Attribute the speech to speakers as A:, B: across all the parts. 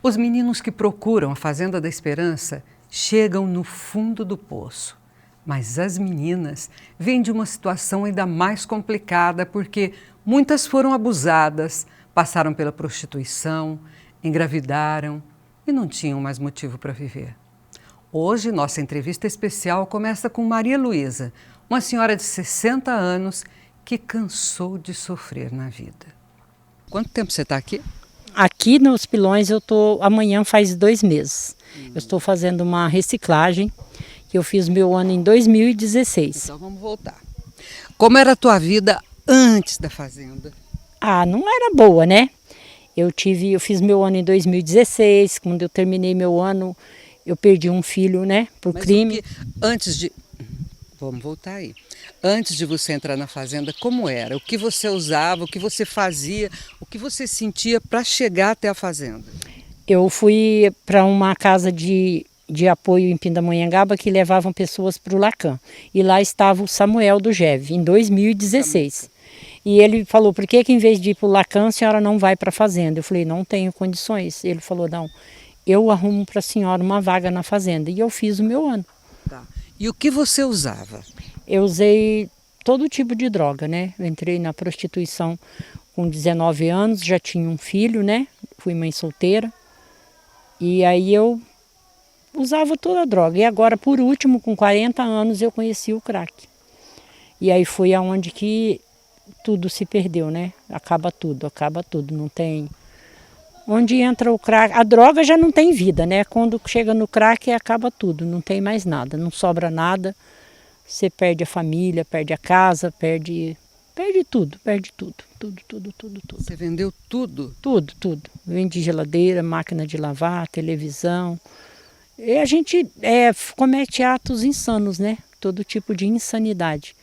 A: Os meninos que procuram a Fazenda da Esperança chegam no fundo do poço. Mas as meninas vêm de uma situação ainda mais complicada porque muitas foram abusadas, passaram pela prostituição, engravidaram e não tinham mais motivo para viver. Hoje, nossa entrevista especial começa com Maria Luísa, uma senhora de 60 anos que cansou de sofrer na vida. Quanto tempo você está aqui?
B: Aqui nos Pilões amanhã faz 2 meses. Eu estou fazendo uma reciclagem, que eu fiz meu ano em 2016.
A: Então vamos voltar. Como era a tua vida antes da fazenda?
B: Não era boa, né? Eu fiz meu ano em 2016, quando eu terminei meu ano, eu perdi um filho, né, por crime.
A: Vamos voltar aí. Antes de você entrar na fazenda, como era? O que você usava, o que você fazia, o que você sentia para chegar até a fazenda?
B: Eu fui para uma casa de apoio em Pindamonhangaba que levavam pessoas para o Lacan. E lá estava o Samuel do GEV, em 2016. E ele falou, por que em vez de ir para o Lacan, a senhora não vai para a fazenda? Eu falei, não tenho condições. Ele falou, não, eu arrumo para a senhora uma vaga na fazenda. E eu fiz o meu ano.
A: Tá. E o que você usava?
B: Eu usei todo tipo de droga, né? Eu entrei na prostituição com 19 anos, já tinha um filho, né? Fui mãe solteira. E aí eu usava toda a droga. E agora, por último, com 40 anos, eu conheci o crack. E aí foi aonde que tudo se perdeu, né? Acaba tudo, não tem... Onde entra o crack, a droga já não tem vida, né? Quando chega no crack, acaba tudo, não tem mais nada, não sobra nada. Você perde a família, perde a casa, perde tudo. Tudo.
A: Você vendeu tudo?
B: Tudo. Vendi geladeira, máquina de lavar, televisão. E a gente comete atos insanos, né? Todo tipo de insanidade.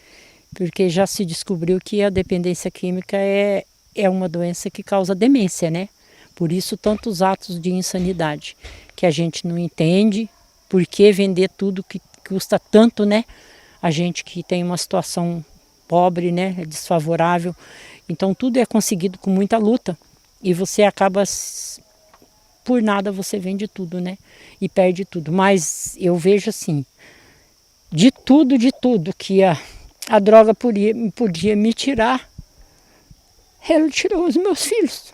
B: Porque já se descobriu que a dependência química é uma doença que causa demência, né? Por isso tantos atos de insanidade, que a gente não entende por que vender tudo que custa tanto, né? A gente que tem uma situação pobre, né? Desfavorável. Então tudo é conseguido com muita luta e você acaba, por nada você vende tudo, né? E perde tudo. Mas eu vejo assim, de tudo que a droga podia me tirar, ela tirou os meus filhos,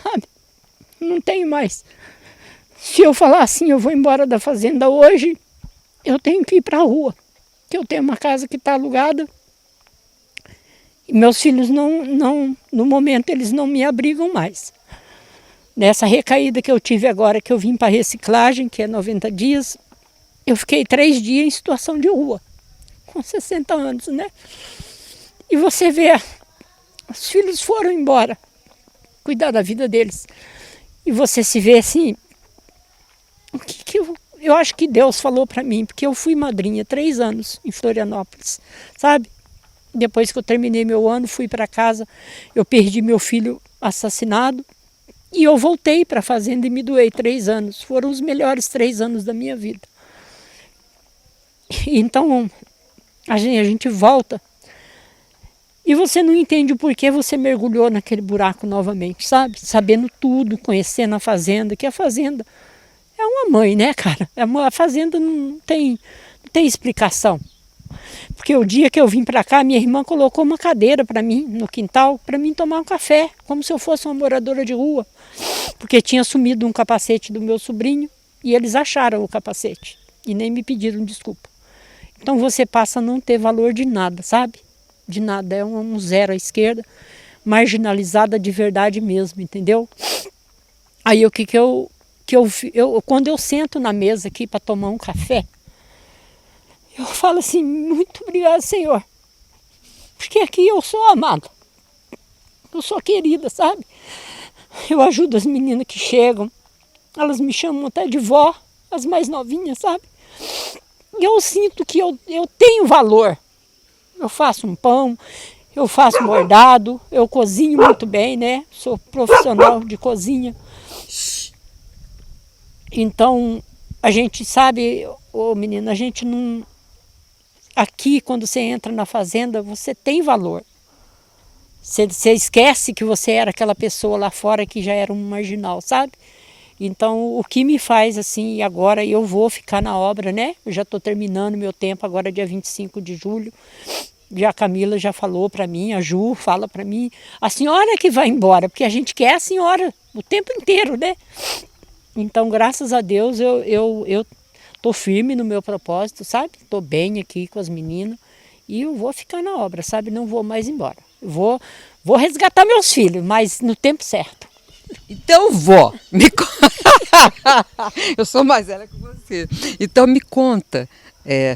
B: sabe? Não tenho mais. Se eu falar assim, eu vou embora da fazenda hoje, eu tenho que ir para a rua. Que eu tenho uma casa que está alugada. E meus filhos no momento, eles não me abrigam mais. Nessa recaída que eu tive agora, que eu vim para reciclagem, que é 90 dias, eu fiquei 3 dias em situação de rua, com 60 anos, né? E você vê, os filhos foram embora, cuidar da vida deles. E você se vê assim, o que eu acho que Deus falou para mim, porque eu fui madrinha 3 anos em Florianópolis, sabe? Depois que eu terminei meu ano, fui para casa, eu perdi meu filho assassinado e eu voltei para a fazenda e me doei 3 anos. Foram os melhores 3 anos da minha vida. Então, a gente volta e você não entende o porquê você mergulhou naquele buraco novamente, sabe? Sabendo tudo, conhecendo a fazenda, que a fazenda é uma mãe, né, cara? A fazenda não tem explicação. Porque o dia que eu vim para cá, minha irmã colocou uma cadeira para mim no quintal, para mim tomar um café, como se eu fosse uma moradora de rua. Porque tinha sumido um capacete do meu sobrinho e eles acharam o capacete e nem me pediram desculpa. Então você passa a não ter valor de nada, sabe? De nada, é um zero à esquerda, marginalizada de verdade mesmo, entendeu? Aí quando eu sento na mesa aqui para tomar um café, eu falo assim, muito obrigada, Senhor, porque aqui eu sou amada, eu sou querida, sabe? Eu ajudo as meninas que chegam, elas me chamam até de vó, as mais novinhas, sabe? E eu sinto que eu tenho valor. Eu faço um pão, eu faço bordado, eu cozinho muito bem, né? Sou profissional de cozinha. Então, a gente sabe, menina, a gente não... Aqui, quando você entra na fazenda, você tem valor. Você esquece que você era aquela pessoa lá fora que já era um marginal, sabe? Então, o que me faz assim, e agora eu vou ficar na obra, né? Eu já estou terminando meu tempo agora, dia 25 de julho. Já a Camila já falou para mim, a Ju fala para mim, a senhora que vai embora, porque a gente quer a senhora o tempo inteiro, né? Então, graças a Deus, eu tô firme no meu propósito, sabe? Tô bem aqui com as meninas e eu vou ficar na obra, sabe? Não vou mais embora. Vou resgatar meus filhos, mas no tempo certo.
A: Então, vó, eu sou mais velha que você. Então, me conta,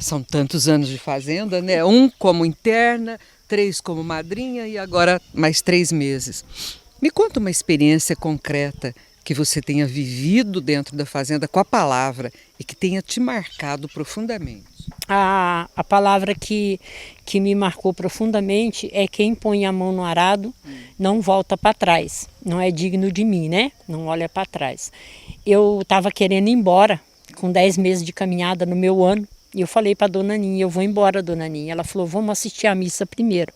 A: são tantos anos de fazenda, né? 1 como interna, 3 como madrinha e agora mais 3 meses. Me conta uma experiência concreta que você tenha vivido dentro da fazenda com a palavra e que tenha te marcado profundamente.
B: A palavra que me marcou profundamente é: quem põe a mão no arado não volta para trás, não é digno de mim, né? Não olha para trás. Eu estava querendo ir embora, com 10 meses de caminhada no meu ano, e eu falei para a dona Ninha: eu vou embora, dona Ninha. Ela falou: vamos assistir a missa primeiro.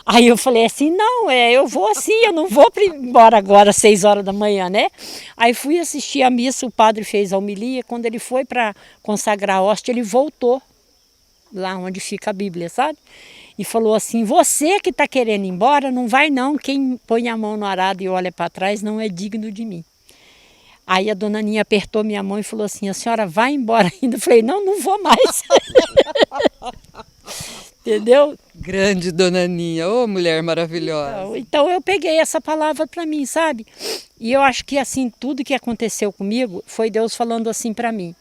B: Aí eu falei assim: não, eu vou assim, eu não vou embora agora às 6 horas da manhã, né? Aí fui assistir a missa, o padre fez a homilia. Quando ele foi para consagrar a hóstia, ele voltou lá onde fica a Bíblia, sabe? E falou assim: você que está querendo ir embora, não vai não, quem põe a mão no arado e olha para trás não é digno de mim. Aí a dona Ninha apertou minha mão e falou assim: a senhora vai embora ainda? Eu falei: não, não vou mais. Entendeu?
A: Grande dona Ninha, ô mulher maravilhosa.
B: Então eu peguei essa palavra para mim, sabe? E eu acho que assim, tudo que aconteceu comigo foi Deus falando assim para mim: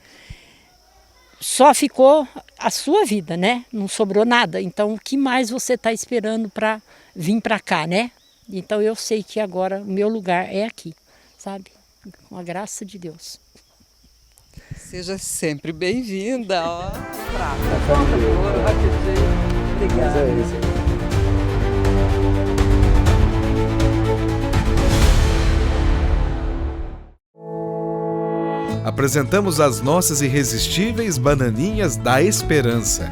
B: só ficou a sua vida, né? Não sobrou nada. Então, o que mais você está esperando para vir para cá, né? Então, eu sei que agora o meu lugar é aqui, sabe? Com a graça de Deus.
A: Seja sempre bem-vinda, ó.
B: Obrigada.
C: Apresentamos as nossas irresistíveis bananinhas da esperança.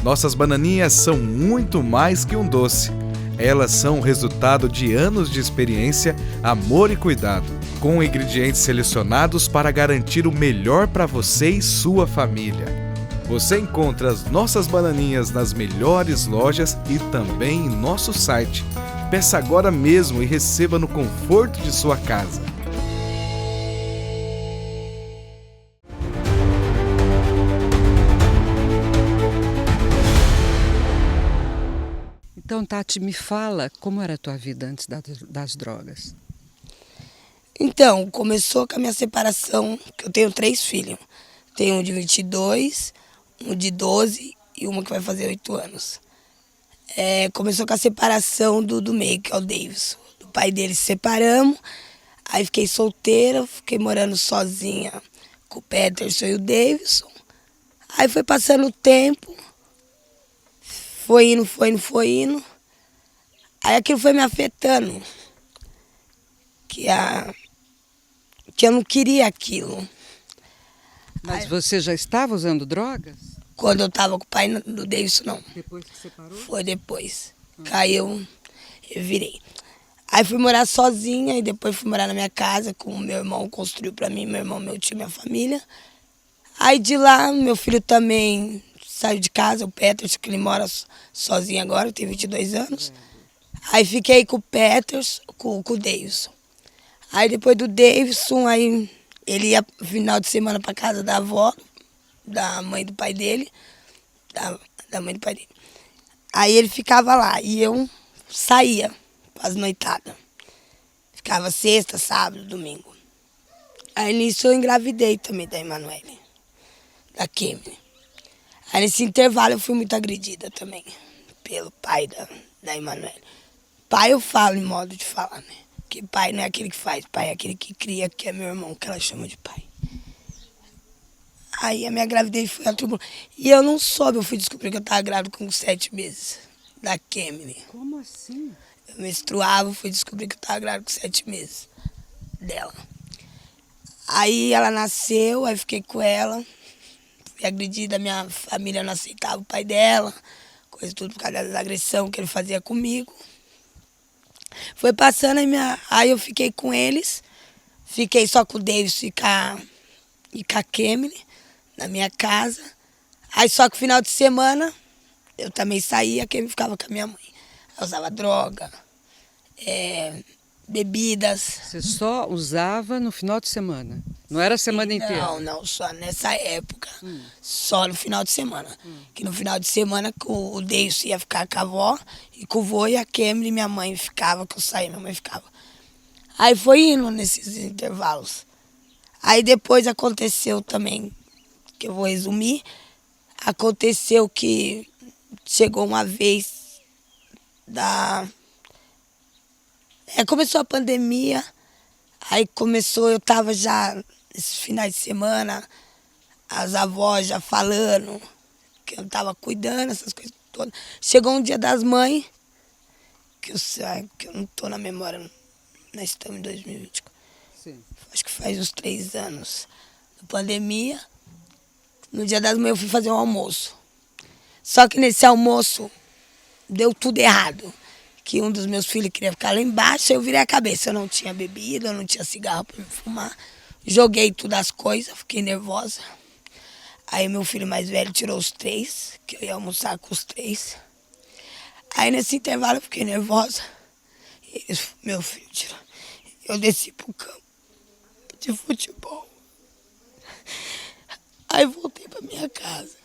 C: Nossas bananinhas são muito mais que um doce. Elas são o resultado de anos de experiência, amor e cuidado, com ingredientes selecionados para garantir o melhor para você e sua família. Você encontra as nossas bananinhas nas melhores lojas e também em nosso site. Peça agora mesmo e receba no conforto de sua casa.
A: Então, Tati, me fala como era a tua vida antes das drogas.
D: Então, começou com a minha separação, que eu tenho 3 filhos. Tenho um de 22, um de 12 e uma que vai fazer 8 anos. Começou com a separação do meio, que é o Davidson. Do pai dele se separamos, aí fiquei solteira, fiquei morando sozinha com o Peterson e o Davidson. Aí foi passando o tempo, foi indo. Aí aquilo foi me afetando, que eu não queria aquilo.
A: Mas você já estava usando drogas?
D: Quando eu tava com o pai do Davidson, não.
A: Depois que separou?
D: Foi depois. Caiu, eu virei. Aí fui morar sozinha e depois fui morar na minha casa, com o meu irmão construiu pra mim, meu irmão, meu tio, minha família. Aí de lá, meu filho também saiu de casa, o Peterson, que ele mora sozinho agora, tem 22 anos. Aí fiquei com o Peterson, com o Davidson. Aí depois do Davidson, aí ele ia final de semana pra casa da avó, da mãe do pai dele, da mãe do pai dele. Aí ele ficava lá e eu saía para as noitadas. Ficava sexta, sábado, domingo. Aí nisso eu engravidei também da Emanuele, da Kemily. Aí nesse intervalo eu fui muito agredida também pelo pai da Emanuele. Pai eu falo em modo de falar, né? Porque pai não é aquele que faz, pai é aquele que cria, que é meu irmão, que ela chama de pai. Aí a minha gravidez foi atribulada. E eu não soube, eu fui descobrir que eu estava grávida com 7 meses, da Kemily.
A: Como assim?
D: Eu menstruava, fui descobrir que eu estava grávida com 7 meses dela. Aí ela nasceu, aí fiquei com ela. Fui agredida, minha família não aceitava o pai dela, coisa tudo por causa da agressão que ele fazia comigo. Foi passando, aí eu fiquei com eles Fiquei só com o Davis e com a Kemily na minha casa. Aí só que final de semana eu também saía, a Kemily ficava com a minha mãe. Eu usava droga, bebidas.
A: Você só usava no final de semana? Não era a semana inteira?
D: Não, só nessa época. Só no final de semana. Que no final de semana o Davis ia ficar com a avó e com o vô, e a Kemily, minha mãe, ficava, que eu saía, minha mãe ficava. Aí foi indo nesses intervalos. Aí depois aconteceu também, que eu vou resumir, aconteceu que chegou uma vez começou a pandemia, aí eu tava já, esses finais de semana, as avós já falando que eu tava cuidando, essas coisas todas. Chegou um Dia das Mães, que eu não tô na memória, nós estamos em 2020.
A: Sim.
D: Acho que faz uns 3 anos da pandemia. No Dia das Mães eu fui fazer um almoço. Só que nesse almoço deu tudo errado. Que um dos meus filhos queria ficar lá embaixo, eu virei a cabeça. Eu não tinha bebida, eu não tinha cigarro para me fumar. Joguei tudo as coisas, fiquei nervosa. Aí meu filho mais velho tirou os 3, que eu ia almoçar com os 3. Aí nesse intervalo eu fiquei nervosa. Meu filho tirou. Eu desci pro campo de futebol. Aí voltei pra minha casa.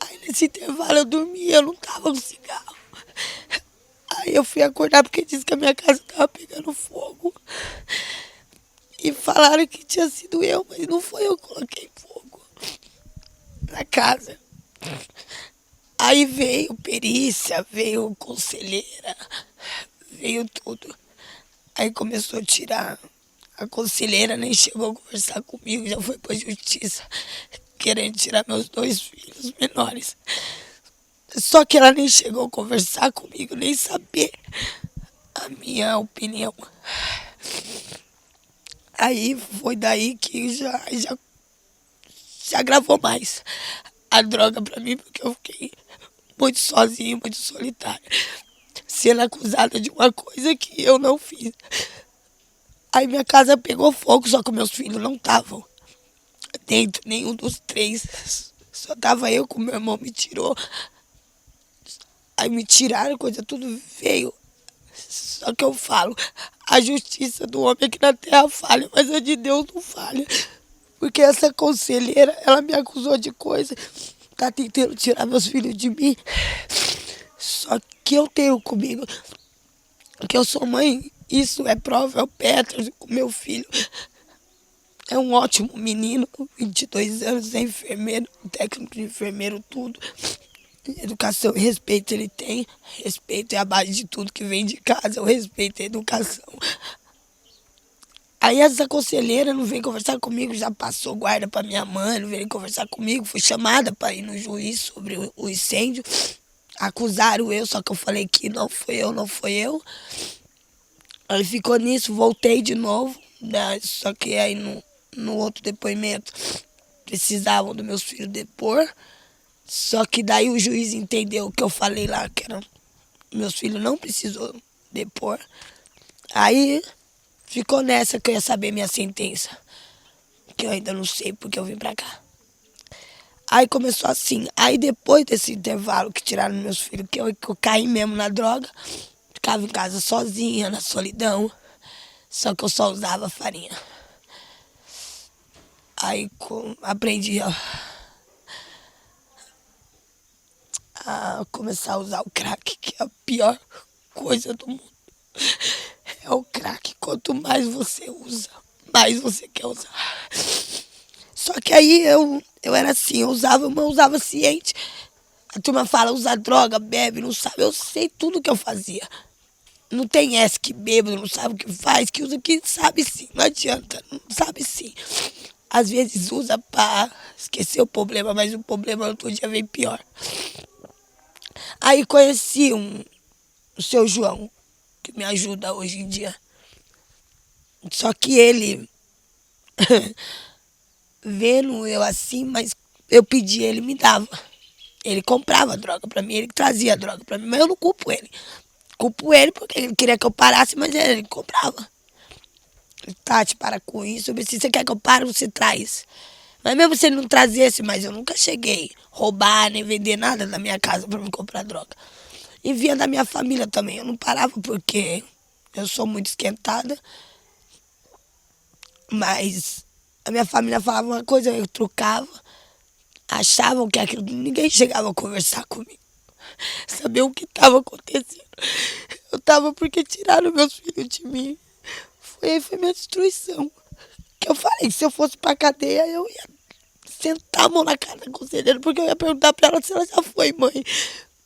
D: Aí nesse intervalo eu dormi, eu não tava com cigarro. Aí eu fui acordar porque disse que a minha casa tava pegando fogo. E falaram que tinha sido eu, mas não foi eu que coloquei fogo na casa. Aí veio perícia, veio conselheira, veio tudo. Aí começou a tirar. A conselheira nem chegou a conversar comigo, já foi pra justiça, querendo tirar meus 2 filhos menores. Só que ela nem chegou a conversar comigo, nem saber a minha opinião. Aí foi daí que já se agravou mais a droga pra mim, porque eu fiquei muito sozinha, muito solitária, sendo acusada de uma coisa que eu não fiz. Aí minha casa pegou fogo, só que meus filhos não estavam dentro, nenhum dos 3. Só tava eu, que o meu irmão me tirou. Aí me tiraram, coisa tudo veio. Só que eu falo, a justiça do homem aqui na terra falha, mas a de Deus não falha. Porque essa conselheira, ela me acusou de coisa, tá tentando tirar meus filhos de mim. Só que eu tenho comigo, que eu sou mãe, isso é prova, é o Petros, o meu filho. É um ótimo menino, 22 anos, é enfermeiro, técnico de enfermeiro, tudo. Educação e respeito ele tem. Respeito é a base de tudo que vem de casa, o respeito é a educação. Aí essa conselheira não veio conversar comigo, já passou guarda para minha mãe, não veio conversar comigo, fui chamada para ir no juiz sobre o incêndio. Acusaram eu, só que eu falei que não foi eu, não foi eu. Aí ficou nisso, voltei de novo, né? Só que aí no outro depoimento precisavam dos meus filhos depor. Só que daí o juiz entendeu o que eu falei lá, que era, meus filhos não precisou depor. Aí ficou nessa que eu ia saber minha sentença, que eu ainda não sei porque eu vim pra cá. Aí começou assim, aí depois desse intervalo que tiraram meus filhos, que eu caí mesmo na droga, ficava em casa sozinha, na solidão, só que eu só usava farinha. Aí aprendi a começar a usar o crack, que é a pior coisa do mundo. É o crack, quanto mais você usa, mais você quer usar. Só que aí eu era assim, eu usava, mas eu usava ciente. A turma fala, usa droga, bebe, não sabe. Eu sei tudo que eu fazia. Não tem essa que bêbado, não sabe o que faz, que usa, que sabe sim, não adianta, não sabe sim. Às vezes usa pra esquecer o problema, mas o problema outro dia vem pior. Aí conheci o seu João, que me ajuda hoje em dia. Só que ele, vendo eu assim, mas eu pedia, ele me dava. Ele comprava droga pra mim, ele trazia droga pra mim, mas eu não culpo ele. Culpo ele porque ele queria que eu parasse, mas ele comprava. Tati, para com isso. Eu disse, você quer que eu pare, você traz. Mas mesmo se ele não trazesse, mas eu nunca cheguei a roubar nem vender nada da minha casa para me comprar droga. E vinha da minha família também. Eu não parava porque eu sou muito esquentada. Mas a minha família falava uma coisa, eu trucava. Achavam que aquilo, ninguém chegava a conversar comigo. Saber o que estava acontecendo. Eu estava porque tiraram meus filhos de mim. Foi minha destruição. Que eu falei que se eu fosse pra cadeia, eu ia sentar a mão na cara da conselheira, porque eu ia perguntar pra ela se ela já foi, mãe.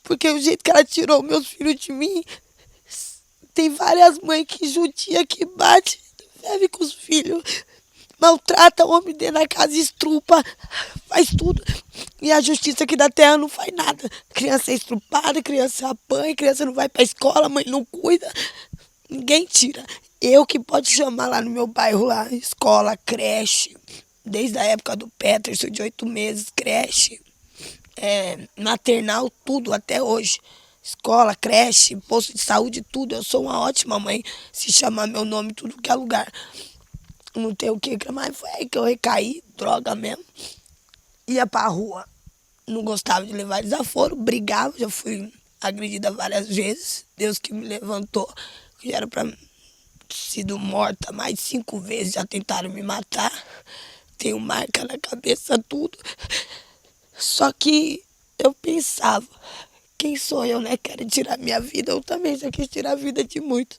D: Porque o jeito que ela tirou meus filhos de mim, tem várias mães que judia, que bate, vive com os filhos, maltrata o homem dentro da casa, estrupa, faz tudo. E a justiça aqui da terra não faz nada. Criança é estrupada, criança apanha, criança não vai pra escola, mãe não cuida. Ninguém tira. Eu que pode chamar lá no meu bairro, lá, escola, creche, desde a época do Peterson, de 8 meses, creche, maternal, tudo, até hoje. Escola, creche, posto de saúde, tudo. Eu sou uma ótima mãe, se chamar meu nome, tudo que é lugar. Não tem o que reclamar, foi aí que eu recaí, droga mesmo. Ia pra rua, não gostava de levar desaforo, brigava, já fui agredida várias vezes. Deus que me levantou, que era pra sido morta mais de 5 vezes, já tentaram me matar. Tenho marca na cabeça, tudo. Só que eu pensava, quem sou eu, né? Quero tirar minha vida, eu também já quis tirar a vida de muitos.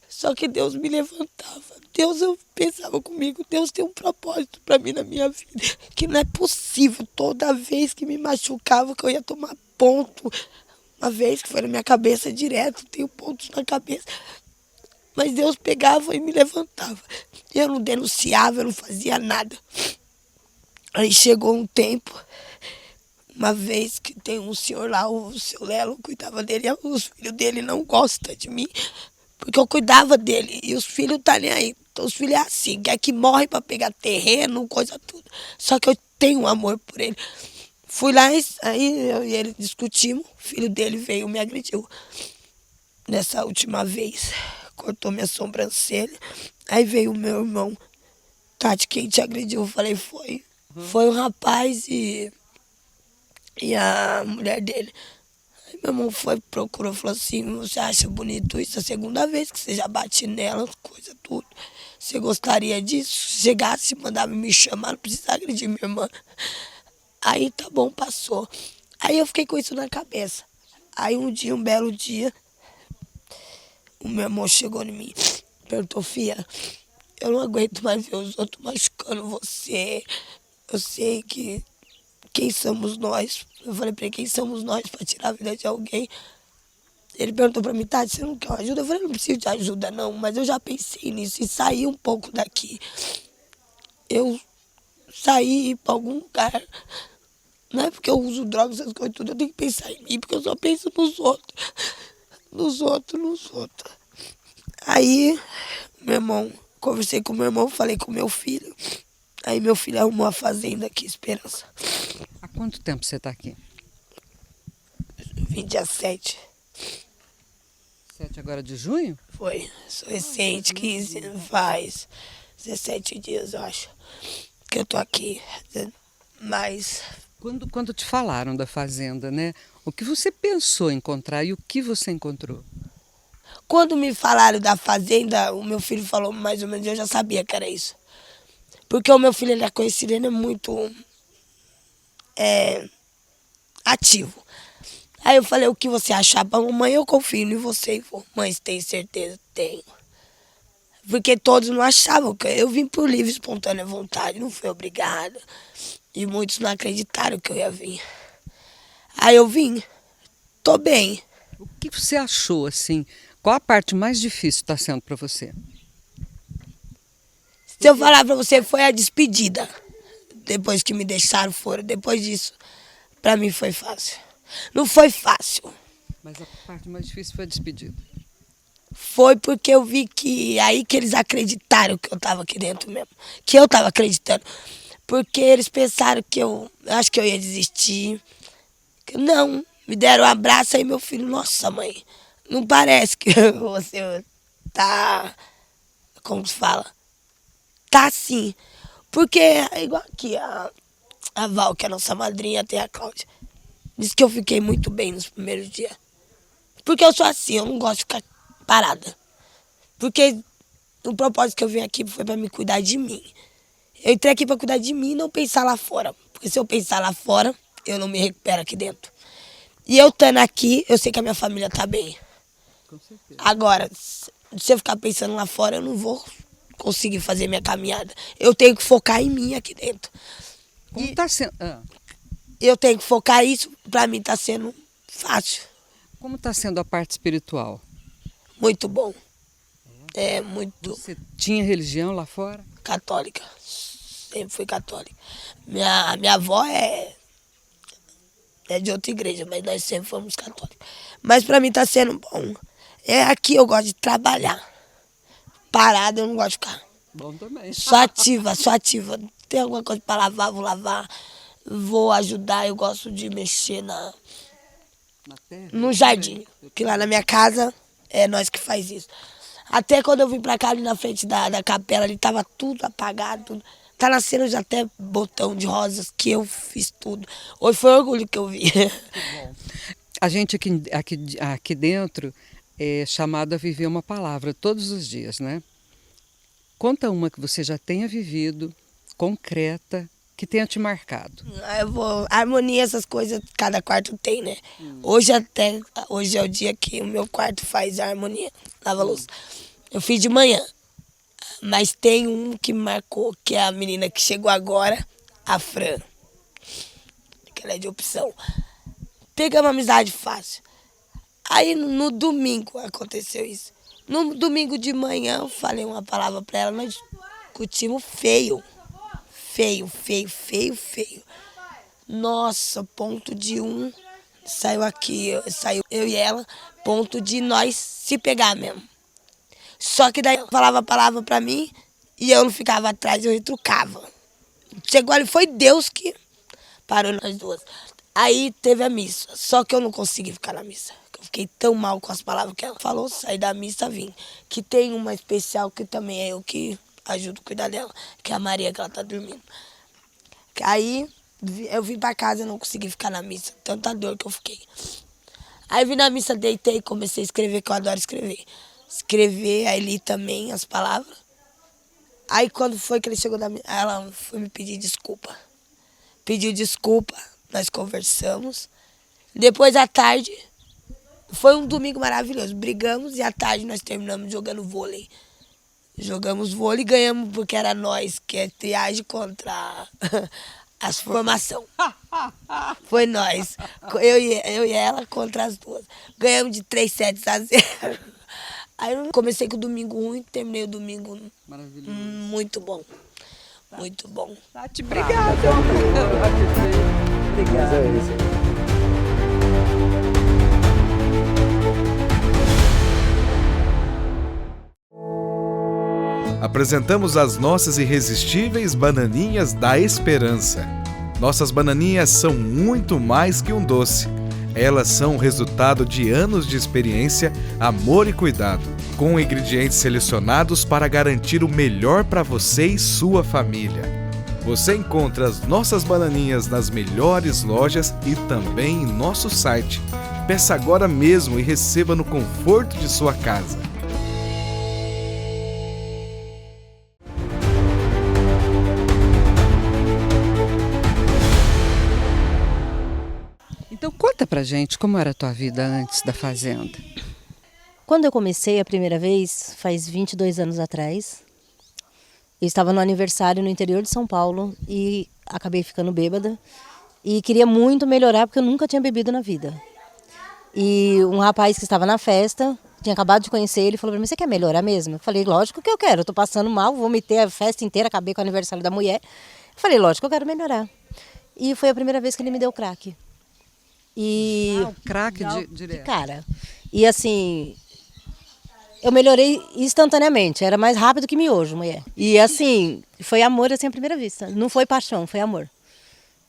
D: Só que Deus me levantava. Deus, eu pensava comigo, Deus tem um propósito para mim na minha vida. Que não é possível, toda vez que me machucava, que eu ia tomar ponto. Uma vez que foi na minha cabeça direto, tenho pontos na cabeça. Mas Deus pegava e me levantava. Eu não denunciava, eu não fazia nada. Aí chegou um tempo, uma vez que tem um senhor lá, o seu Lelo, cuidava dele, os filhos dele não gostam de mim, porque eu cuidava dele, e os filhos tá nem aí. Então os filhos é assim, quer que morre para pegar terreno, coisa tudo. Só que eu tenho um amor por ele. Fui lá, aí eu e ele discutimos, o filho dele veio e me agrediu. Nessa última vez, cortou minha sobrancelha, aí veio o meu irmão. Tati, quem te agrediu? Eu falei, foi. Foi um rapaz e a mulher dele. Aí meu irmão foi, procurou, falou assim, você acha bonito isso? É a segunda vez que você já bate nela, coisa tudo. Você gostaria disso? Se chegasse, mandava me chamar, não precisa agredir minha irmã. Aí tá bom, passou. Aí eu fiquei com isso na cabeça. Aí um belo dia, o meu irmão chegou em mim, perguntou, filha, eu não aguento mais ver os outros machucando você. Eu sei que quem somos nós. Eu falei pra ele, quem somos nós para tirar a vida de alguém? Ele perguntou pra mim, Tati, você não quer ajuda? Eu falei, não preciso de ajuda não, mas eu já pensei nisso e saí um pouco daqui. Eu saí para algum lugar. Não é porque eu uso drogas, essas coisas tudo, eu tenho que pensar em mim, porque eu só penso nos outros. Nos outros. Aí, meu irmão, conversei com meu irmão, falei com meu filho. Aí meu filho arrumou a fazenda aqui, Esperança.
A: Há quanto tempo você está aqui?
D: Vim dia 7.
A: 7 agora de junho?
D: Foi. Sou recente, 15, faz 17 dias, eu acho, que eu tô aqui. Mas
A: Quando te falaram da fazenda, né? O que você pensou em encontrar e o que você encontrou?
D: quando me falaram da fazenda, o meu filho falou mais ou menos, eu já sabia que era isso. Porque o meu filho, ele é conhecido, ele é muito ativo. Aí eu falei, o que você achar? Mamãe, eu confio em você. E falou, mãe, você tem certeza? Tenho. Porque todos não achavam. Eu vim por livre, espontânea vontade, não fui obrigada. E muitos não acreditaram que eu ia vir. Aí eu vim. Tô bem.
A: O que você achou, assim? Qual a parte mais difícil está sendo para você?
D: Se eu falar pra você, foi a despedida. Depois que me deixaram fora. Depois disso, pra mim foi fácil. Não foi fácil.
A: Mas a parte mais difícil foi a despedida.
D: Foi porque eu vi que aí que eles acreditaram que eu tava aqui dentro mesmo. Que eu tava acreditando. Porque eles pensaram que eu acho que eu ia desistir. Não, me deram um abraço aí, meu filho. Nossa, mãe, não parece que você tá, como se fala, tá assim. Porque é igual aqui, a Val, que é a nossa madrinha, tem a Cláudia. Disse que eu fiquei muito bem nos primeiros dias. Porque eu sou assim, eu não gosto de ficar parada. Porque o propósito que eu vim aqui foi para me cuidar de mim. Eu entrei aqui para cuidar de mim e não pensar lá fora. Porque se eu pensar lá fora, eu não me recupero aqui dentro. E eu estando aqui, eu sei que a minha família tá bem.
A: Com certeza.
D: Agora, se eu ficar pensando lá fora, eu não vou conseguir fazer minha caminhada. Eu tenho que focar em mim aqui dentro.
A: Como está sendo?
D: Eu tenho que focar isso, para mim tá sendo fácil.
A: Como está sendo a parte espiritual?
D: Muito bom. É muito
A: Você tinha religião lá fora?
D: católica. Sempre fui católica. Minha avó é de outra igreja, mas nós sempre fomos católicos. Mas para mim tá sendo bom. Aqui eu gosto de trabalhar. Parada eu não gosto de ficar.
A: Bom também.
D: Sou ativa, sou ativa. Tem alguma coisa para lavar, vou lavar. Vou ajudar, eu gosto de mexer
A: Na terra?
D: no jardim. Que lá na minha casa é nós que faz isso. Até quando eu vim pra cá ali na frente da capela, ali tava tudo apagado. Tudo. Tá nascendo já até botão de rosas, que eu fiz tudo. Hoje foi orgulho que eu vi.
A: A gente aqui dentro é chamado a viver uma palavra todos os dias, né? Conta uma que você já tenha vivido, concreta, que tenha te marcado.
D: Harmonia, essas coisas, cada quarto tem, né? Hoje é o dia que o meu quarto faz a harmonia, lava a louça. Eu fiz de manhã, mas tem um que marcou, que é a menina que chegou agora, a Fran. Que ela é de opção. Pegamos amizade fácil. Aí no domingo aconteceu isso. No domingo de manhã eu falei uma palavra pra ela, nós discutimos feio. Feio. Nossa, ponto de saiu eu e ela, ponto de nós se pegar mesmo. Só que daí ela falava a palavra pra mim e eu não ficava atrás, eu retrucava. Chegou ali, foi Deus que parou nós duas. Aí teve a missa, só que eu não consegui ficar na missa. Eu fiquei tão mal com as palavras que ela falou, saí da missa, vim. Que tem uma especial que também é eu que ajudo a cuidar dela, que é a Maria, que ela tá dormindo. Aí eu vim pra casa e não consegui ficar na missa, tanta dor que eu fiquei. Aí vim na missa, deitei e comecei a escrever, que eu adoro escrever. Escrever, aí li também as palavras. Aí quando foi que ele chegou da missa, ela foi me pedir desculpa. Pediu desculpa, nós conversamos. Depois à tarde, foi um domingo maravilhoso, brigamos e à tarde nós terminamos jogando vôlei. Jogamos vôlei e ganhamos porque era nós, que é triagem contra as formação. Foi nós. Eu e ela contra as duas. Ganhamos de 3-7-0. Aí eu comecei com o domingo ruim, terminei o domingo
A: Maravilhoso.
D: muito bom. Muito bom.
A: Tati, obrigada.
C: Apresentamos as nossas irresistíveis bananinhas da esperança. Nossas bananinhas são muito mais que um doce. Elas são o resultado de anos de experiência, amor e cuidado, com ingredientes selecionados para garantir o melhor para você e sua família. Você encontra as nossas bananinhas nas melhores lojas e também em nosso site. Peça agora mesmo e receba no conforto de sua casa.
A: Então conta pra gente como era a tua vida antes da fazenda.
E: Quando eu comecei a primeira vez, faz 22 anos atrás, eu estava no aniversário no interior de São Paulo e acabei ficando bêbada e queria muito melhorar porque eu nunca tinha bebido na vida. E um rapaz que estava na festa, tinha acabado de conhecer ele, falou para mim, você quer melhorar mesmo? Eu falei, lógico que eu quero, eu tô passando mal, vomitei a festa inteira, acabei com o aniversário da mulher. Eu falei, lógico que eu quero melhorar. E foi a primeira vez que ele me deu crack. E
A: O crack direto.
E: cara, e assim, eu melhorei instantaneamente, era mais rápido que miojo, mulher. E assim, foi amor assim à primeira vista, não foi paixão, foi amor.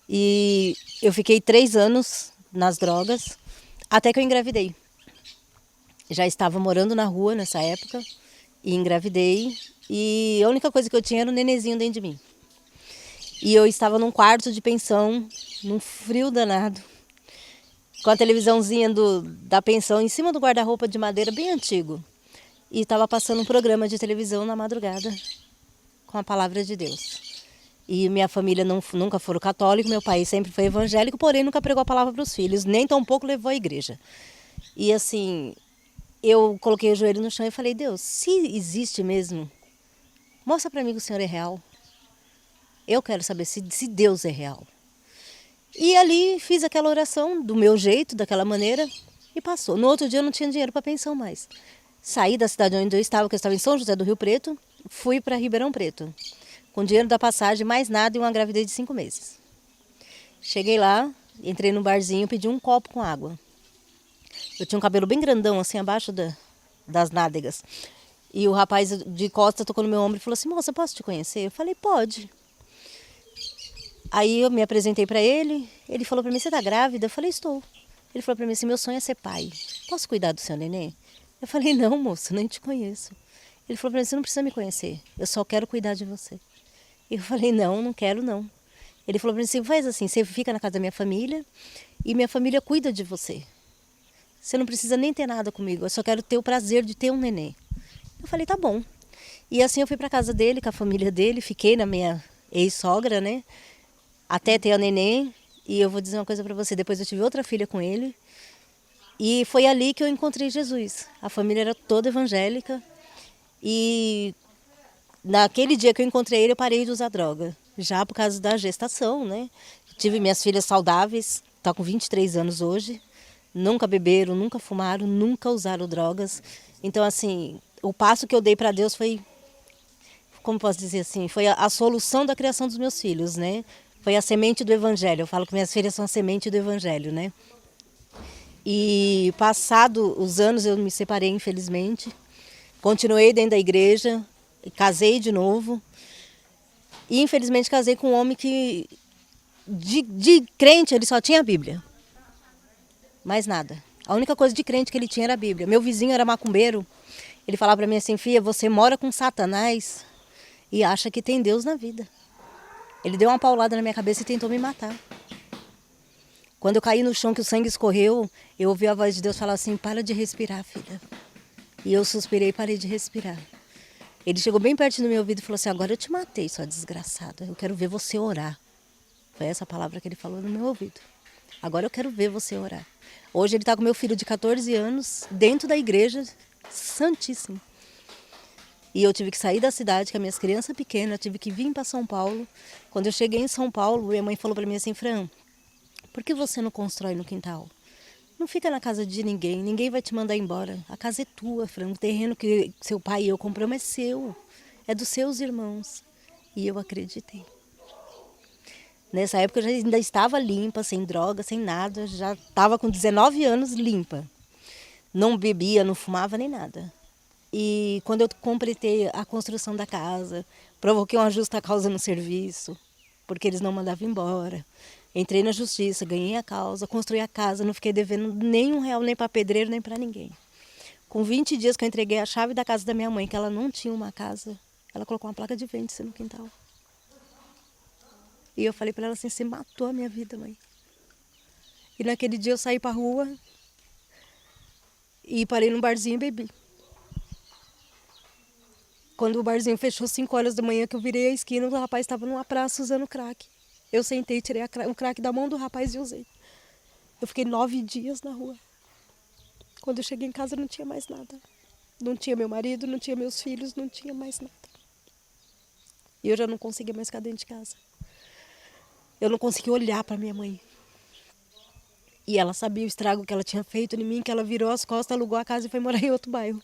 E: E eu fiquei 3 anos nas drogas, até que eu engravidei. Já estava morando na rua nessa época, e engravidei, E a única coisa que eu tinha era um nenenzinho dentro de mim. E eu estava num quarto de pensão, num frio danado, com a televisãozinha da pensão em cima do guarda-roupa de madeira bem antigo. E estava passando um programa de televisão na madrugada com a palavra de Deus. E minha família nunca foi católica, meu pai sempre foi evangélico, porém nunca pregou a palavra para os filhos, nem tampouco levou à igreja. E assim, eu coloquei o joelho no chão e falei, Deus, se existe mesmo, mostra para mim que o Senhor é real. Eu quero saber se Deus é real. E ali fiz aquela oração do meu jeito, daquela maneira, e passou. No outro dia eu não tinha dinheiro para pensão mais. Saí da cidade onde eu estava, que eu estava em São José do Rio Preto, fui para Ribeirão Preto, com dinheiro da passagem, mais nada, e uma gravidez de 5 meses. Cheguei lá, entrei no barzinho, pedi um copo com água. Eu tinha um cabelo bem grandão, assim, abaixo das nádegas. E o rapaz de costa tocou no meu ombro e falou assim, moça, posso te conhecer? Eu falei, pode. Aí eu me apresentei para ele, ele falou para mim, você está grávida? Eu falei, estou. Ele falou para mim assim, meu sonho é ser pai. Posso cuidar do seu neném? Eu falei, não, moço, nem te conheço. Ele falou para mim, você não precisa me conhecer, eu só quero cuidar de você. Eu falei, não, não quero não. Ele falou para mim, você faz assim, você fica na casa da minha família e minha família cuida de você. Você não precisa nem ter nada comigo, eu só quero ter o prazer de ter um neném. Eu falei, tá bom. E assim eu fui para casa dele, com a família dele, fiquei na minha ex-sogra, né? Até ter a neném. E eu vou dizer uma coisa para você, depois eu tive outra filha com ele. E foi ali que eu encontrei Jesus. A família era toda evangélica. E naquele dia que eu encontrei ele, eu parei de usar droga. Já por causa da gestação, né? Tive minhas filhas saudáveis, tá com 23 anos hoje. Nunca beberam, nunca fumaram, nunca usaram drogas. Então, assim, o passo que eu dei para Deus foi, como posso dizer assim, foi a solução da criação dos meus filhos, né? Foi a semente do evangelho. Eu falo que minhas filhas são a semente do evangelho, né? E passado os anos eu me separei, infelizmente. Continuei dentro da igreja, casei de novo. E infelizmente casei com um homem que de crente ele só tinha a Bíblia. Mais nada. A única coisa de crente que ele tinha era a Bíblia. Meu vizinho era macumbeiro. Ele falava para mim assim, filha, você mora com Satanás e acha que tem Deus na vida. Ele deu uma paulada na minha cabeça e tentou me matar. Quando eu caí no chão, que o sangue escorreu, eu ouvi a voz de Deus falar assim, para de respirar, filha. E eu suspirei e parei de respirar. Ele chegou bem perto do meu ouvido e falou assim, agora eu te matei, sua desgraçada. Eu quero ver você orar. Foi essa palavra que ele falou no meu ouvido. Agora eu quero ver você orar. Hoje ele está com meu filho de 14 anos, dentro da igreja, santíssimo. E eu tive que sair da cidade com as minhas crianças pequenas, tive que vir para São Paulo. Quando eu cheguei em São Paulo, minha mãe falou para mim assim, Fran, por que você não constrói no quintal? Não fica na casa de ninguém, ninguém vai te mandar embora. A casa é tua, Fran, o terreno que seu pai e eu compramos é seu, é dos seus irmãos. E eu acreditei. Nessa época eu já ainda estava limpa, sem droga, sem nada, já estava com 19 anos limpa. Não bebia, não fumava nem nada. E quando eu completei a construção da casa, provoquei uma justa causa no serviço, porque eles não mandavam embora. Entrei na justiça, ganhei a causa, construí a casa, não fiquei devendo nem R$1, nem para pedreiro, nem para ninguém. Com 20 dias que eu entreguei a chave da casa da minha mãe, que ela não tinha uma casa, ela colocou uma placa de vende-se no quintal. E eu falei para ela assim, você matou a minha vida, mãe. E naquele dia eu saí para a rua e parei num barzinho e bebi. Quando o barzinho fechou 5 horas da manhã, que eu virei a esquina, o rapaz estava numa praça usando crack. Eu sentei, tirei o crack da mão do rapaz e usei. Eu fiquei 9 dias na rua. Quando eu cheguei em casa não tinha mais nada. Não tinha meu marido, não tinha meus filhos, não tinha mais nada. E eu já não conseguia mais ficar dentro de casa. Eu não conseguia olhar para minha mãe. E ela sabia o estrago que ela tinha feito em mim, que ela virou as costas, alugou a casa e foi morar em outro bairro.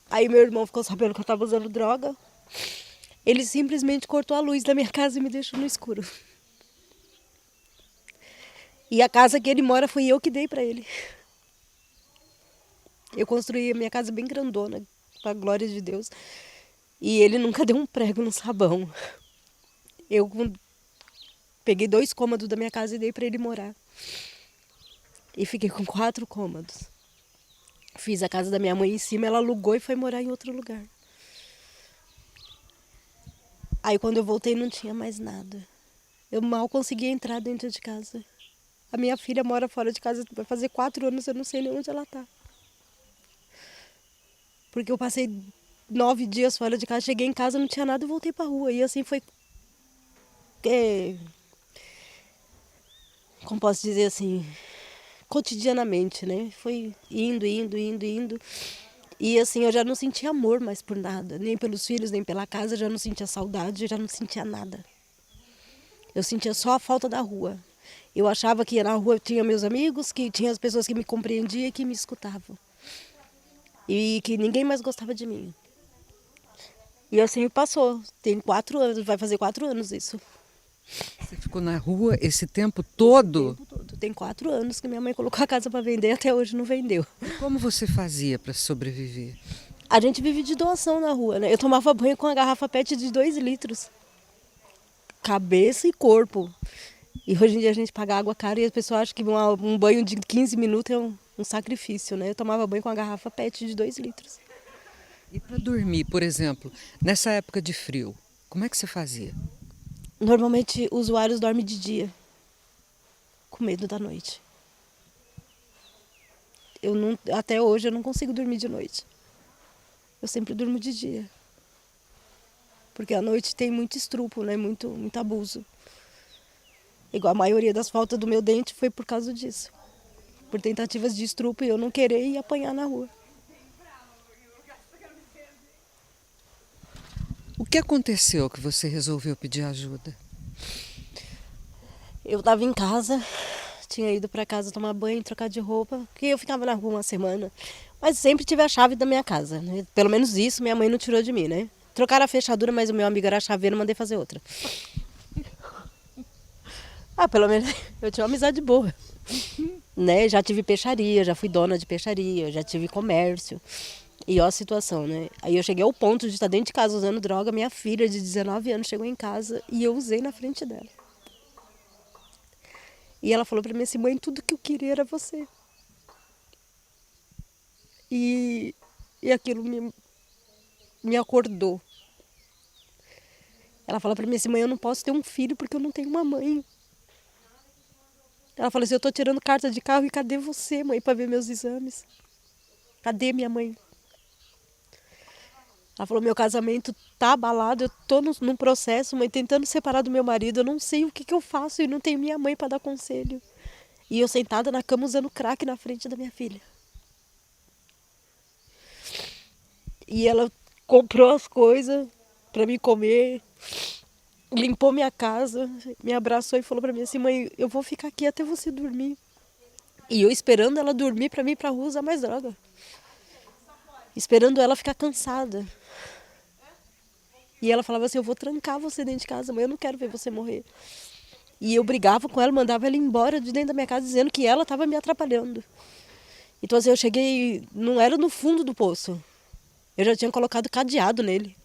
E: Aí meu irmão ficou sabendo que eu estava usando droga. Ele simplesmente cortou a luz da minha casa e me deixou no escuro. E a casa que ele mora fui eu que dei para ele. Eu construí a minha casa bem grandona, para a glória de Deus. E ele nunca deu um prego no sabão. Eu peguei 2 cômodos da minha casa e dei para ele morar. E fiquei com 4 cômodos.
F: Fiz a casa da minha mãe em cima, ela alugou e foi morar em outro lugar. Aí quando eu voltei não tinha mais nada. Eu mal conseguia entrar dentro de casa. A minha filha mora fora de casa, vai fazer 4 anos, eu não sei nem onde ela tá. Porque eu passei 9 dias fora de casa, cheguei em casa, não tinha nada e voltei pra rua. E assim foi... como posso dizer assim... cotidianamente, né? Foi indo. E assim, eu já não sentia amor mais por nada. Nem pelos filhos, nem pela casa, eu já não sentia saudade, eu já não sentia nada. Eu sentia só a falta da rua. Eu achava que na rua tinha meus amigos, que tinha as pessoas que me compreendiam e que me escutavam. E que ninguém mais gostava de mim. E assim passou. Tem 4 anos, vai fazer 4 anos isso.
A: Você ficou na rua esse tempo todo?
F: O tempo todo. Tem 4 anos que minha mãe colocou a casa para vender e até hoje não vendeu.
A: Como você fazia para sobreviver?
F: A gente vive de doação na rua, né? Eu tomava banho com a garrafa PET de 2 litros. Cabeça e corpo. E hoje em dia a gente paga água cara e as pessoas acham que um banho de 15 minutos é um sacrifício, né? Eu tomava banho com a garrafa PET de 2 litros.
A: E para dormir, por exemplo, nessa época de frio, como é que você fazia?
F: Normalmente usuários dormem de dia, com medo da noite. Até hoje eu não consigo dormir de noite. Eu sempre durmo de dia. Porque à noite tem muito estrupo, né? Muito abuso. Igual a maioria das faltas do meu dente foi por causa disso. Por tentativas de estrupo e eu não querer ir apanhar na rua.
A: O que aconteceu que você resolveu pedir ajuda?
F: Eu estava em casa, tinha ido para casa tomar banho, trocar de roupa, porque eu ficava na rua uma semana. Mas sempre tive a chave da minha casa, né? Pelo menos isso minha mãe não tirou de mim, né? Trocaram a fechadura, mas o meu amigo era chaveiro, mandei fazer outra. Pelo menos eu tinha uma amizade boa. Né? Já tive peixaria, já fui dona de peixaria, já tive comércio. E ó a situação, né? Aí eu cheguei ao ponto de estar dentro de casa usando droga, minha filha de 19 anos chegou em casa e eu usei na frente dela. E ela falou pra mim assim, mãe, tudo que eu queria era você. E aquilo me acordou. Ela falou pra mim assim, mãe, eu não posso ter um filho porque eu não tenho uma mãe. Ela falou assim, eu tô tirando carta de carro e cadê você, mãe, pra ver meus exames? Cadê minha mãe? Ela falou, meu casamento tá abalado, eu tô num processo, mãe, tentando separar do meu marido, eu não sei o que eu faço e não tenho minha mãe para dar conselho. E eu sentada na cama usando crack na frente da minha filha. E ela comprou as coisas para mim comer, limpou minha casa, me abraçou e falou para mim assim, mãe, eu vou ficar aqui até você dormir. E eu esperando ela dormir para mim ir pra rua usar mais droga. Esperando ela ficar cansada. E ela falava assim, eu vou trancar você dentro de casa, mãe, eu não quero ver você morrer. E eu brigava com ela, mandava ela embora de dentro da minha casa, dizendo que ela estava me atrapalhando. Então assim, eu cheguei, não era no fundo do poço. Eu já tinha colocado cadeado nele.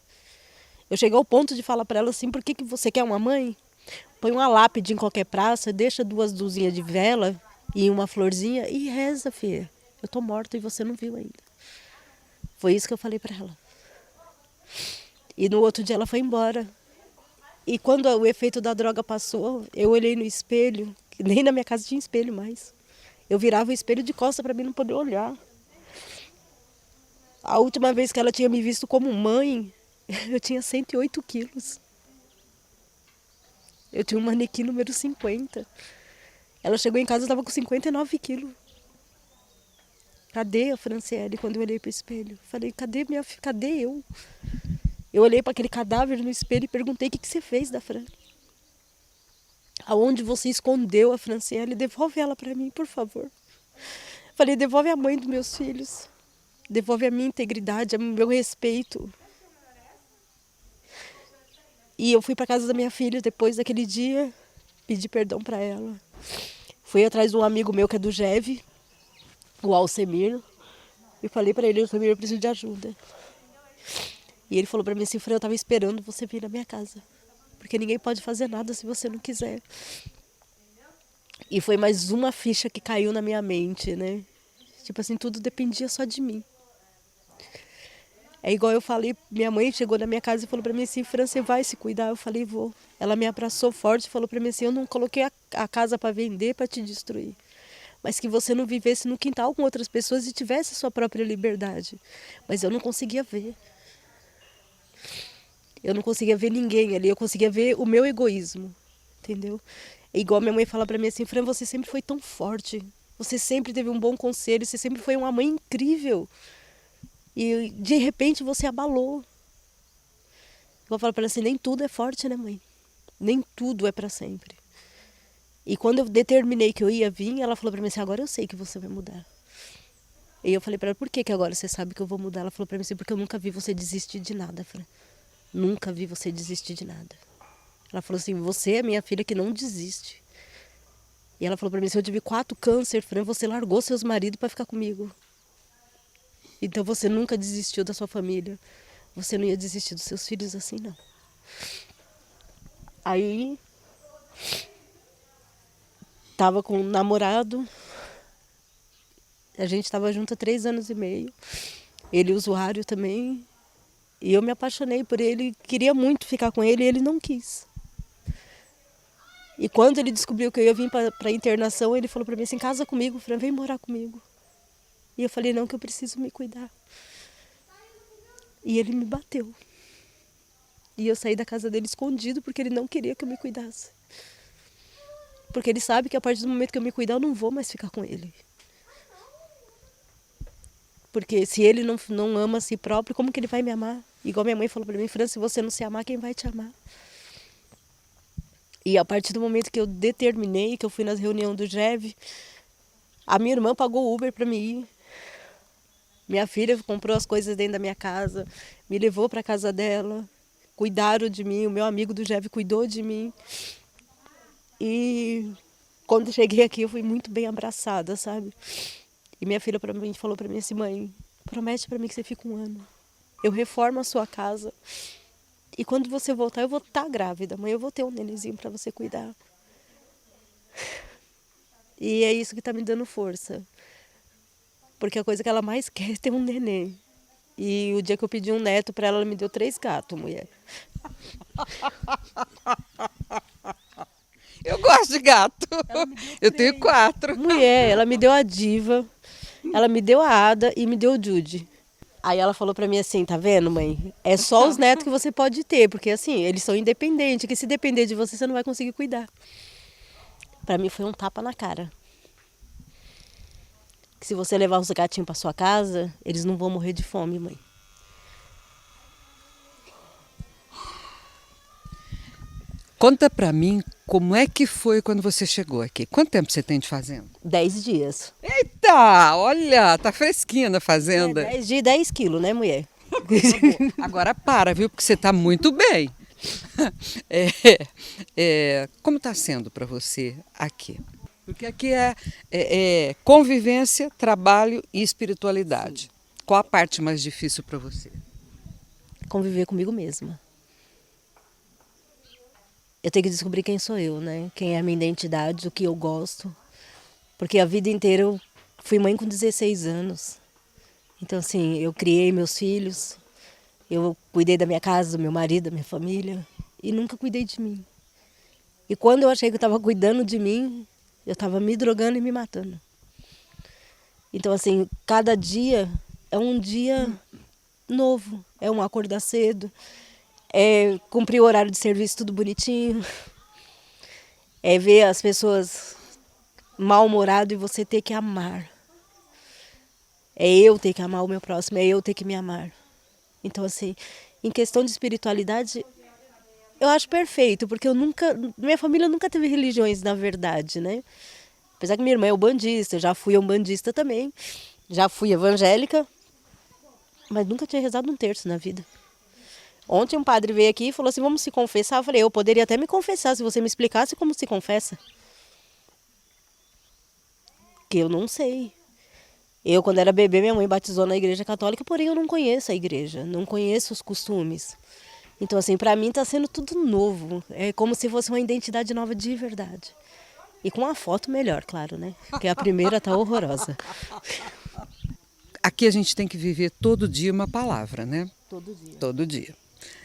F: Eu cheguei ao ponto de falar para ela assim, por que você quer uma mãe? Põe uma lápide em qualquer praça, deixa 2 luzinhas de vela e uma florzinha e reza, filha. Eu tô morta e você não viu ainda. Foi isso que eu falei para ela. E no outro dia ela foi embora. E quando o efeito da droga passou, eu olhei no espelho, que nem na minha casa tinha espelho mais. Eu virava o espelho de costas para mim não poder olhar. A última vez que ela tinha me visto como mãe, eu tinha 108 quilos. Eu tinha um manequim número 50. Ela chegou em casa e estava com 59 quilos. Cadê a Franciele quando eu olhei para o espelho? Falei, cadê minha filha? Cadê eu? Eu olhei para aquele cadáver no espelho e perguntei, o que você fez da Fran? Aonde você escondeu a Franciele? Devolve ela para mim, por favor. Falei, devolve a mãe dos meus filhos. Devolve a minha integridade, o meu respeito. E eu fui para casa da minha filha depois daquele dia, pedi perdão para ela. Fui atrás de um amigo meu que é do GEV, o Alcemir, e falei para ele, Alcemir, eu preciso de ajuda. E ele falou para mim assim, Fran, eu estava esperando você vir na minha casa, porque ninguém pode fazer nada se você não quiser. E foi mais uma ficha que caiu na minha mente, né? Tipo assim, tudo dependia só de mim. É igual eu falei, minha mãe chegou na minha casa e falou pra mim assim, Fran, você vai se cuidar? Eu falei, vou. Ela me abraçou forte e falou pra mim assim, eu não coloquei a casa para vender, para te destruir. Mas que você não vivesse no quintal com outras pessoas e tivesse sua própria liberdade. Mas eu não conseguia ver. Eu não conseguia ver ninguém ali, eu conseguia ver o meu egoísmo, entendeu? É igual minha mãe fala pra mim assim, Fran, você sempre foi tão forte, você sempre teve um bom conselho, você sempre foi uma mãe incrível. E de repente você abalou. Eu falo para ela assim, nem tudo é forte, né, mãe? Nem tudo é para sempre. E quando eu determinei que eu ia vir, ela falou para mim assim, agora eu sei que você vai mudar. E eu falei para ela, por que agora você sabe que eu vou mudar? Ela falou para mim assim, porque eu nunca vi você desistir de nada, Fran. Nunca vi você desistir de nada. Ela falou assim, você é minha filha que não desiste. E ela falou para mim assim, eu tive 4 câncer, Fran, você largou seus maridos para ficar comigo. Então você nunca desistiu da sua família. Você não ia desistir dos seus filhos assim, não. Aí, tava com um namorado. A gente tava junto há 3 anos e meio. Ele usuário também. E eu me apaixonei por ele. Queria muito ficar com ele e ele não quis. E quando ele descobriu que eu ia vir para internação, ele falou para mim assim, casa comigo, Fran, vem morar comigo. E eu falei, não, que eu preciso me cuidar. E ele me bateu. E eu saí da casa dele escondido porque ele não queria que eu me cuidasse. Porque ele sabe que a partir do momento que eu me cuidar, eu não vou mais ficar com ele. Porque se ele não ama a si próprio, como que ele vai me amar? Igual minha mãe falou para mim, Fran, se você não se amar, quem vai te amar? E a partir do momento que eu determinei, que eu fui nas reuniões do GEV, a minha irmã pagou Uber para mim ir. Minha filha comprou as coisas dentro da minha casa, me levou para a casa dela, cuidaram de mim, o meu amigo do GEV cuidou de mim. E quando cheguei aqui eu fui muito bem abraçada, sabe? E minha filha falou para mim assim, mãe, promete para mim que você fica 1 ano. Eu reformo a sua casa e quando você voltar eu vou estar grávida, mãe, eu vou ter um nenenzinho para você cuidar. E é isso que está me dando força. Porque a coisa que ela mais quer é ter um neném. E o dia que eu pedi um neto para ela, ela me deu 3 gatos, mulher.
A: Eu gosto de gato. Eu tenho 4.
F: Mulher, ela me deu a Diva, ela me deu a Ada e me deu o Judy. Aí ela falou pra mim assim, tá vendo, mãe? É só os netos que você pode ter, porque assim, eles são independentes, que se depender de você, você não vai conseguir cuidar. Pra mim foi um tapa na cara. Que se você levar os gatinhos pra sua casa, eles não vão morrer de fome, mãe.
A: Conta pra mim como é que foi quando você chegou aqui. Quanto tempo você tem de fazenda?
F: 10 dias.
A: Eita, olha, tá fresquinha na fazenda.
F: 10 dias, 10 quilos, né, mulher?
A: Agora para, viu? Porque você tá muito bem. Como tá sendo pra você aqui? Porque aqui é convivência, trabalho e espiritualidade. Sim. Qual a parte mais difícil pra você?
F: Conviver comigo mesma. Eu tenho que descobrir quem sou eu, né? Quem é a minha identidade, o que eu gosto. Porque a vida inteira eu fui mãe com 16 anos. Então, assim, eu criei meus filhos, eu cuidei da minha casa, do meu marido, da minha família, e nunca cuidei de mim. E quando eu achei que eu estava cuidando de mim, eu estava me drogando e me matando. Então, assim, cada dia é um dia novo, é um acordar cedo, é cumprir o horário de serviço tudo bonitinho, é ver as pessoas mal-humoradas e você ter que amar. É eu ter que amar o meu próximo, é eu ter que me amar. Então, assim, em questão de espiritualidade, eu acho perfeito, porque minha família nunca teve religiões, na verdade, né? Apesar que minha irmã é umbandista, eu já fui umbandista também, já fui evangélica, mas nunca tinha rezado um terço na vida. Ontem um padre veio aqui e falou assim, vamos se confessar. Eu falei, eu poderia até me confessar se você me explicasse como se confessa. Que eu não sei. Eu, quando era bebê, minha mãe batizou na igreja católica, porém eu não conheço a igreja, não conheço os costumes. Então, assim, para mim está sendo tudo novo. É como se fosse uma identidade nova de verdade. E com uma foto melhor, claro, né? Porque a primeira tá horrorosa.
A: Aqui a gente tem que viver todo dia uma palavra, né?
E: Todo dia.
A: Todo dia.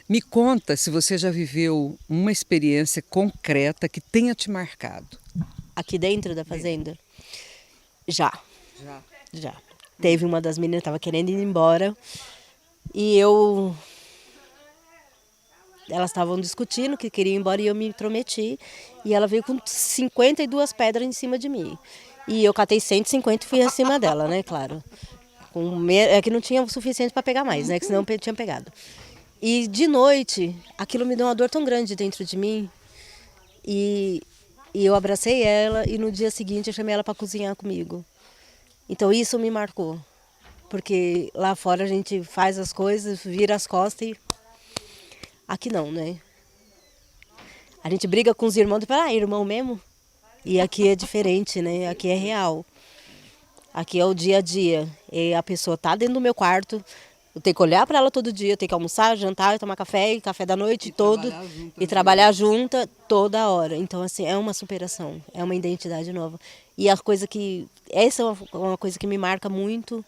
A: Me conta se você já viveu uma experiência concreta que tenha te marcado.
E: Aqui dentro da fazenda? Já.
A: Já.
E: Já. Teve uma das meninas que estava querendo ir embora e elas estavam discutindo que queriam ir embora e eu me intrometi. E ela veio com 52 pedras em cima de mim. E eu catei 150 e fui acima dela, né? Claro. É que não tinha o suficiente para pegar mais, né? Que senão eu tinha pegado. E de noite, aquilo me deu uma dor tão grande dentro de mim. E eu abracei ela e no dia seguinte eu chamei ela para cozinhar comigo. Então isso me marcou. Porque lá fora a gente faz as coisas, vira as costas e... Aqui não, né? A gente briga com os irmãos e fala, irmão mesmo? E aqui é diferente, né? Aqui é real. Aqui é o dia a dia. E a pessoa tá dentro do meu quarto, eu tenho que olhar para ela todo dia, eu tenho que almoçar, jantar, tomar café, café da noite, trabalhar junta toda hora. Então, assim, é uma superação, é uma identidade nova. E essa é uma coisa que me marca muito.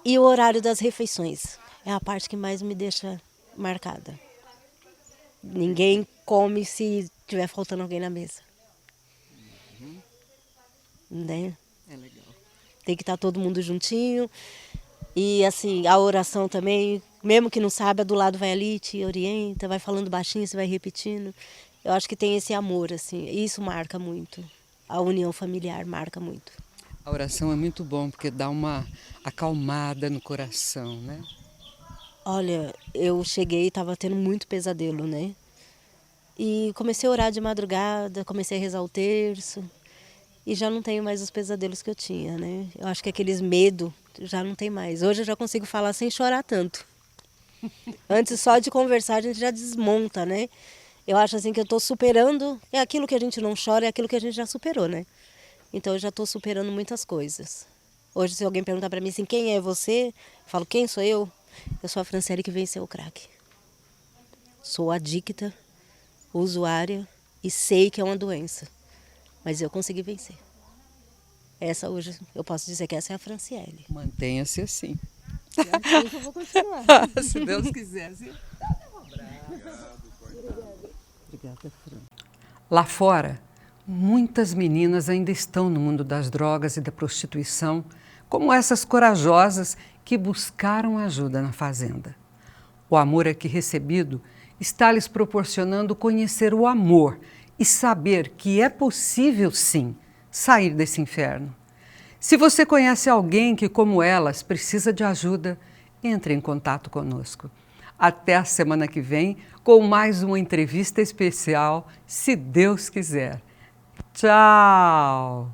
E: E o horário das refeições é a parte que mais me deixa marcada. Ninguém come se tiver faltando alguém na mesa. Né?
A: É legal.
E: Tem que estar todo mundo juntinho. E assim, a oração também, mesmo que não saiba, do lado vai ali, te orienta, vai falando baixinho, você vai repetindo. Eu acho que tem esse amor, assim, e isso marca muito. A união familiar marca muito.
A: A oração é muito bom, porque dá uma acalmada no coração, né?
E: Olha, eu cheguei e estava tendo muito pesadelo, né? E comecei a orar de madrugada, comecei a rezar o terço. E já não tenho mais os pesadelos que eu tinha, né? Eu acho que aqueles medos já não tem mais. Hoje eu já consigo falar sem chorar tanto. Antes só de conversar a gente já desmonta, né? Eu acho assim que eu estou superando, é aquilo que a gente não chora, é aquilo que a gente já superou, né? Então eu já estou superando muitas coisas. Hoje se alguém perguntar para mim assim, quem é você? Eu falo, quem sou eu? Eu sou a Franciele que venceu o crack. Sou adicta, usuária e sei que é uma doença. Mas eu consegui vencer. Essa hoje, eu posso dizer que essa é a Franciele.
A: Mantenha-se assim.
E: Eu vou continuar.
A: Se Deus quiser. Obrigada, Fran. Lá fora, muitas meninas ainda estão no mundo das drogas e da prostituição, como essas corajosas que buscaram ajuda na fazenda. O amor aqui recebido está lhes proporcionando conhecer o amor e saber que é possível, sim, sair desse inferno. Se você conhece alguém que, como elas, precisa de ajuda, entre em contato conosco. Até a semana que vem com mais uma entrevista especial, se Deus quiser. Tchau!